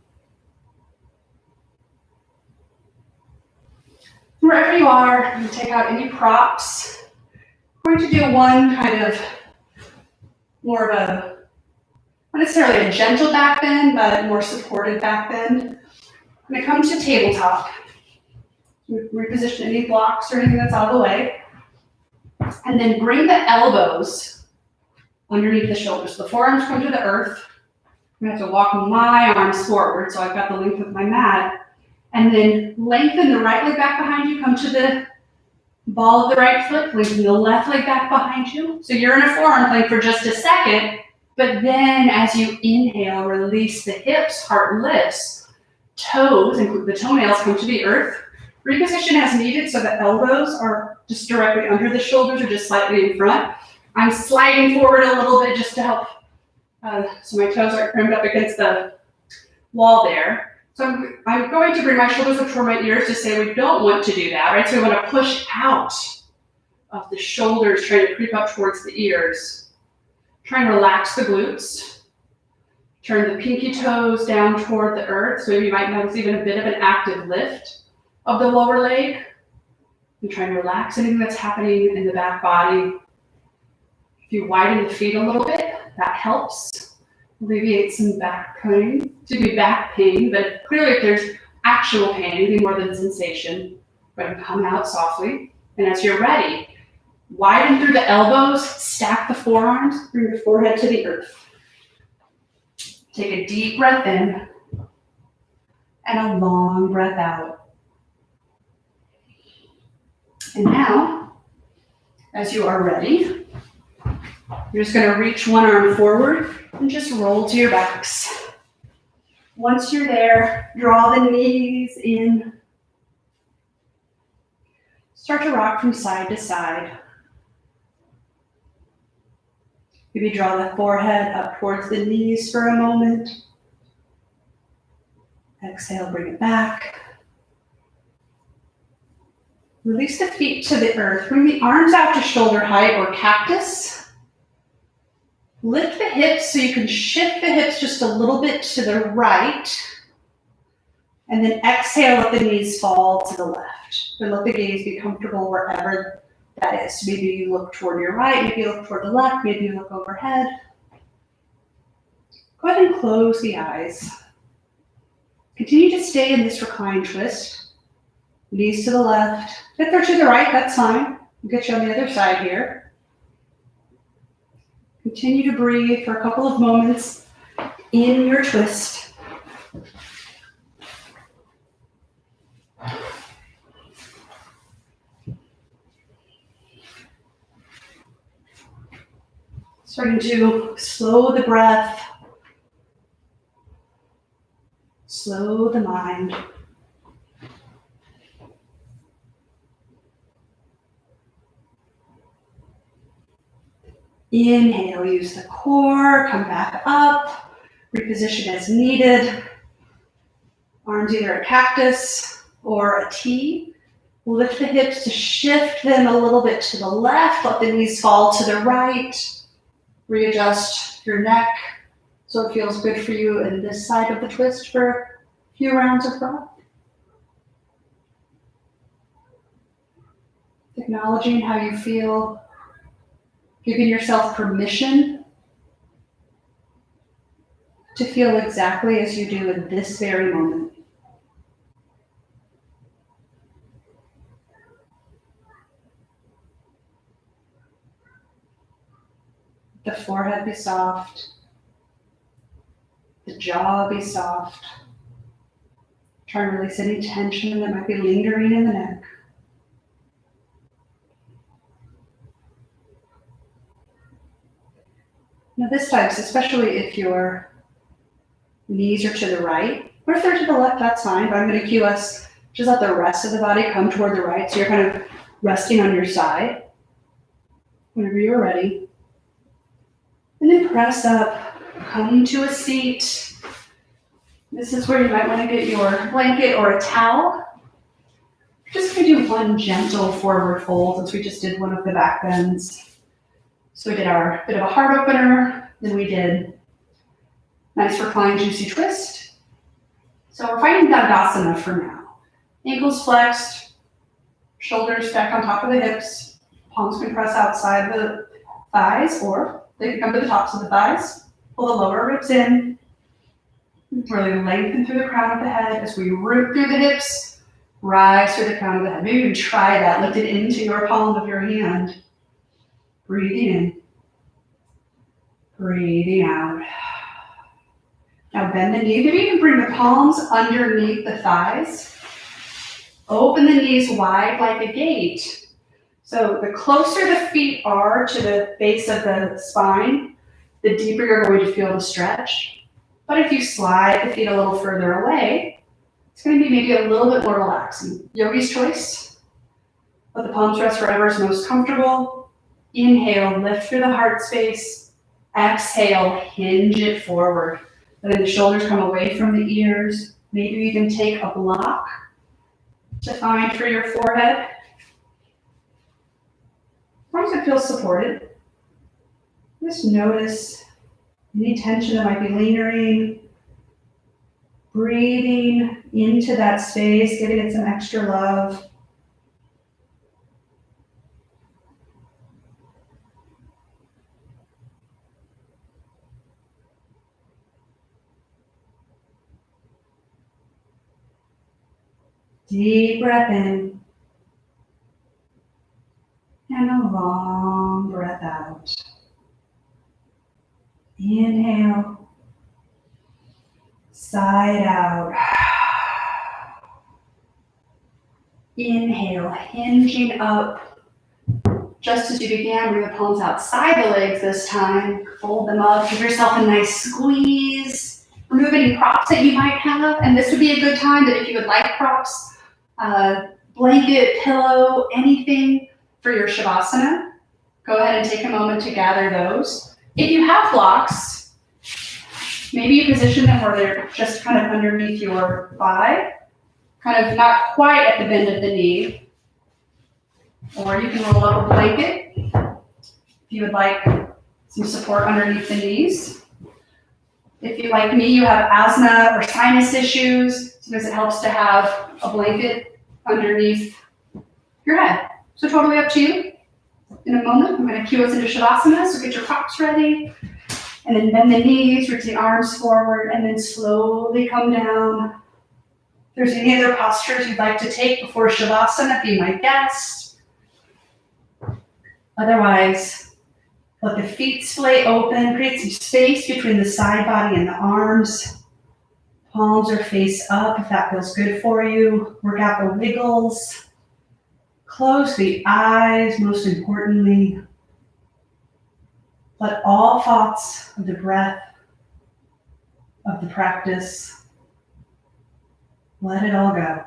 Wherever you are, you take out any props. We're going to do one kind of more of a, not necessarily a gentle back bend, but more supported back bend. When it comes to tabletop, reposition any blocks or anything that's out of the way. And then bring the elbows underneath the shoulders. The forearms come to the earth. I'm going to have to walk my arms forward, so I've got the length of my mat. And then lengthen the right leg back behind you. Come to the ball of the right foot. Lengthen the left leg back behind you. So you're in a forearm plank for just a second. But then as you inhale, release the hips, heart lifts. Toes, and the toenails come to the earth. Reposition as needed so the elbows are just directly under the shoulders or just slightly in front. I'm sliding forward a little bit just to help, so my toes aren't crammed up against the wall there. So I'm going to bring my shoulders up toward my ears to say we don't want to do that, right? So we want to push out of the shoulders, trying to creep up towards the ears. Try and relax the glutes. Turn the pinky toes down toward the earth. So you might notice even a bit of an active lift of the lower leg. And try and relax anything that's happening in the back body. If you widen the feet a little bit, that helps alleviate some back pain. Back pain, but clearly if there's actual pain, anything more than sensation, go ahead and come out softly. And as you're ready, widen through the elbows, stack the forearms, bring your forehead to the earth. Take a deep breath in and a long breath out. And now, as you are ready, you're just going to reach one arm forward and just roll to your backs. Once you're there, draw the knees in. Start to rock from side to side. Maybe draw the forehead up towards the knees for a moment. Exhale, bring it back. Release the feet to the earth. Bring the arms out to shoulder height or cactus. Lift the hips so you can shift the hips just a little bit to the right. And then exhale, let the knees fall to the left. And let the gaze be comfortable wherever that is. So maybe you look toward your right, maybe you look toward the left, maybe you look overhead. Go ahead and close the eyes. Continue to stay in this reclined twist. Knees to the left. If they're to the right, that's fine. We'll get you on the other side here. Continue to breathe for a couple of moments in your twist. Starting to slow the breath, slow the mind. Inhale, use the core, come back up, reposition as needed. Arms either a cactus or a T. Lift the hips to shift them a little bit to the left, let the knees fall to the right. Readjust your neck so it feels good for you in this side of the twist for a few rounds of breath. Acknowledging how you feel, giving yourself permission to feel exactly as you do in this very moment. The forehead be soft, the jaw be soft. Try and release any tension that might be lingering in the neck. Now this time, especially if your knees are to the right, or if they're to the left, that's fine, but I'm going to cue us, just let the rest of the body come toward the right, so you're kind of resting on your side whenever you're ready. And then press up, come to a seat. This is where you might want to get your blanket or a towel. Just going to do one gentle forward fold, since we just did one of the back bends. So we did our bit of a heart opener, then we did nice reclined juicy twist. So we're finding Dandasana for now. Ankles flexed, shoulders stacked on top of the hips, palms can press outside the thighs, or they can come to the tops of the thighs. Pull the lower ribs in, really lengthen through the crown of the head as we root through the hips, rise through the crown of the head. Maybe even try that, lift it into your palm of your hand. Breathing in, breathing out. Now bend the knee. Maybe you can bring the palms underneath the thighs. Open the knees wide like a gate. So the closer the feet are to the base of the spine, the deeper you're going to feel the stretch. But if you slide the feet a little further away, it's going to be maybe a little bit more relaxing. Yogi's choice. Let the palms rest wherever is most comfortable. Inhale, lift through the heart space. Exhale, hinge it forward. Letting the shoulders come away from the ears. Maybe you can take a block to find for your forehead. As long as it feels supported. Just notice any tension that might be lingering. Breathing into that space, giving it some extra love. Deep breath in. And a long breath out. Inhale. Side out. Inhale, hinging up. Just as you began, bring the palms outside the legs this time. Fold them up. Give yourself a nice squeeze. Remove any props that you might have. And this would be a good time that if you would like props, blanket, pillow, anything for your Shavasana, go ahead and take a moment to gather those. If you have blocks, maybe you position them where they're just kind of underneath your thigh, kind of not quite at the bend of the knee. Or you can roll up a blanket if you would like some support underneath the knees. If you, like me, you have asthma or sinus issues, sometimes it helps to have a blanket underneath your head. So totally up to you. In a moment, I'm going to cue us into Shavasana, so get your props ready. And then bend the knees, reach the arms forward, and then slowly come down. If there's any other postures you'd like to take before Shavasana, be my guest. Otherwise, let the feet splay open, create some space between the side body and the arms. Palms are face up if that feels good for you. Work out the wiggles. Close the eyes, most importantly. Let all thoughts of the breath, of the practice, let it all go.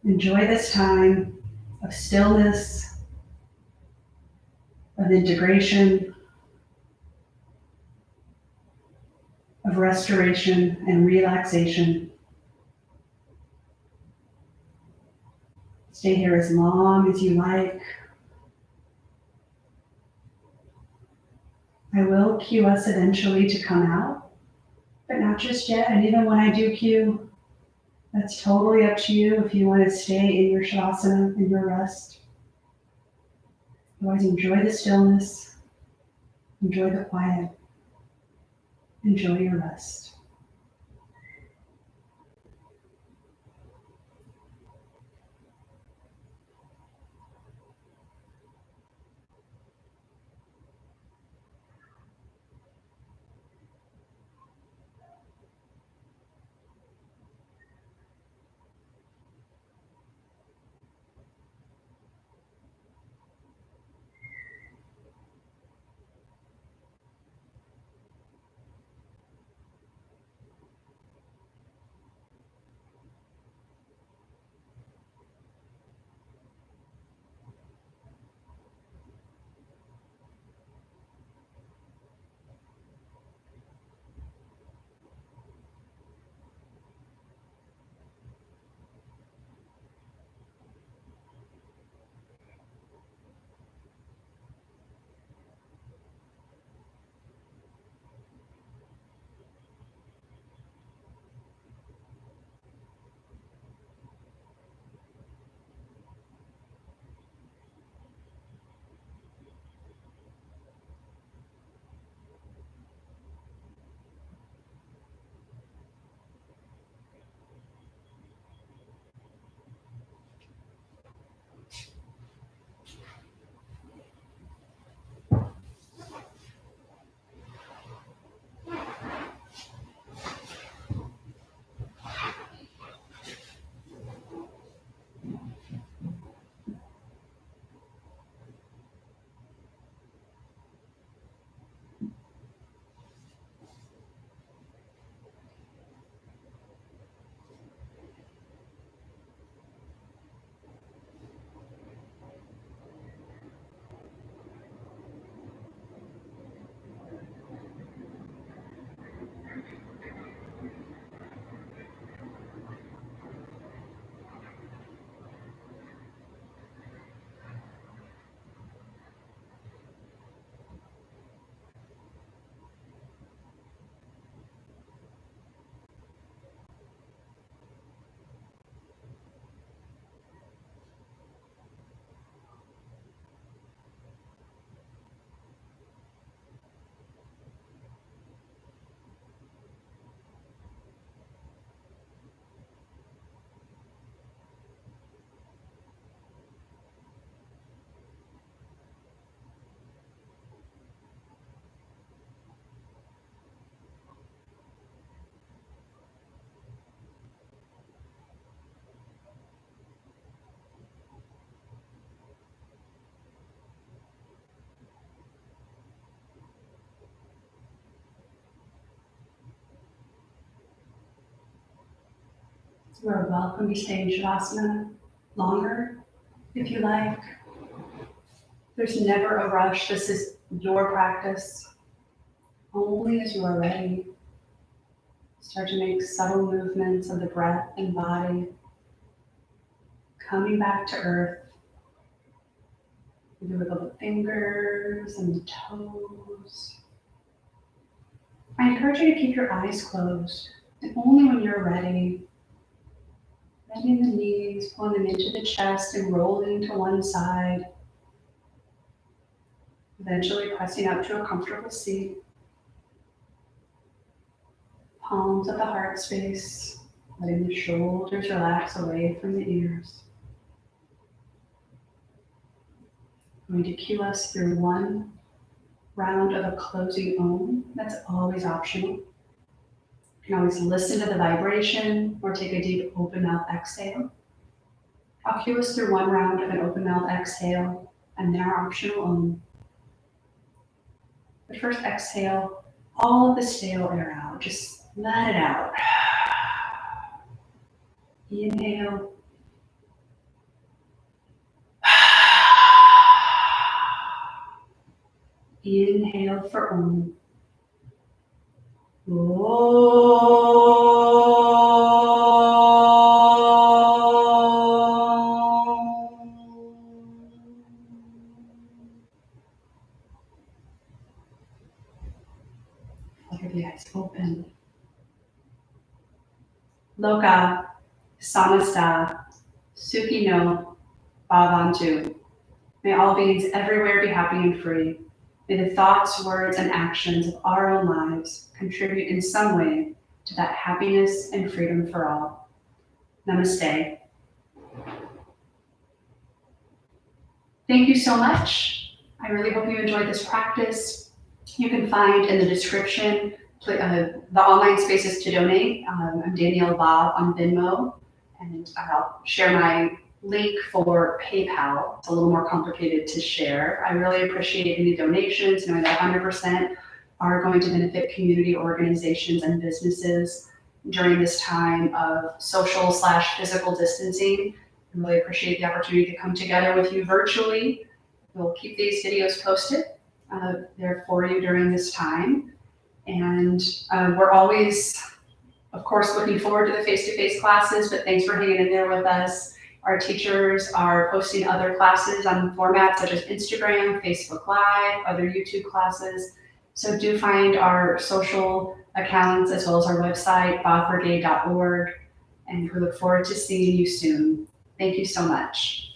Enjoy this time of stillness, of integration, of restoration and relaxation. Stay here as long as you like. I will cue us eventually to come out, but not just yet. And even when I do cue, that's totally up to you if you want to stay in your shavasana, in your rest. Otherwise, enjoy the stillness, enjoy the quiet, enjoy your rest. You are welcome to stay in Shavasana longer if you like. There's never a rush. This is your practice. Only as you are ready, start to make subtle movements of the breath and body, coming back to earth. Maybe with the fingers and the toes. I encourage you to keep your eyes closed, and only when you're ready, bending the knees, pulling them into the chest and rolling to one side, eventually pressing up to a comfortable seat. Palms of the heart space, letting the shoulders relax away from the ears. I'm going to cue us through one round of a closing Om. That's always optional. You can always listen to the vibration or take a deep open mouth exhale. I'll cue us through one round of an open mouth exhale and then our optional Om. But first exhale all of the stale air out. Just let it out. Inhale. Inhale for Om. Flutter the eyes open. Loka Samasta Sukhino Bhavantu. May all beings everywhere be happy and free. May the thoughts, words, and actions of our own lives contribute in some way to that happiness and freedom for all. Namaste. Thank you so much. I really hope you enjoyed this practice. You can find in the description the online spaces to donate. I'm Danielle Bhav on Venmo, and I'll share my link for PayPal. It's a little more complicated to share. I really appreciate any donations, knowing that 100% are going to benefit community organizations and businesses during this time of social/physical distancing. I really appreciate the opportunity to come together with you virtually. We'll keep these videos posted. They're for you during this time. And we're always, of course, looking forward to the face-to-face classes, but thanks for hanging in there with us. Our teachers are posting other classes on formats such as Instagram, Facebook Live, other YouTube classes. So do find our social accounts as well as our website, bhavbrigade.org. And we look forward to seeing you soon. Thank you so much.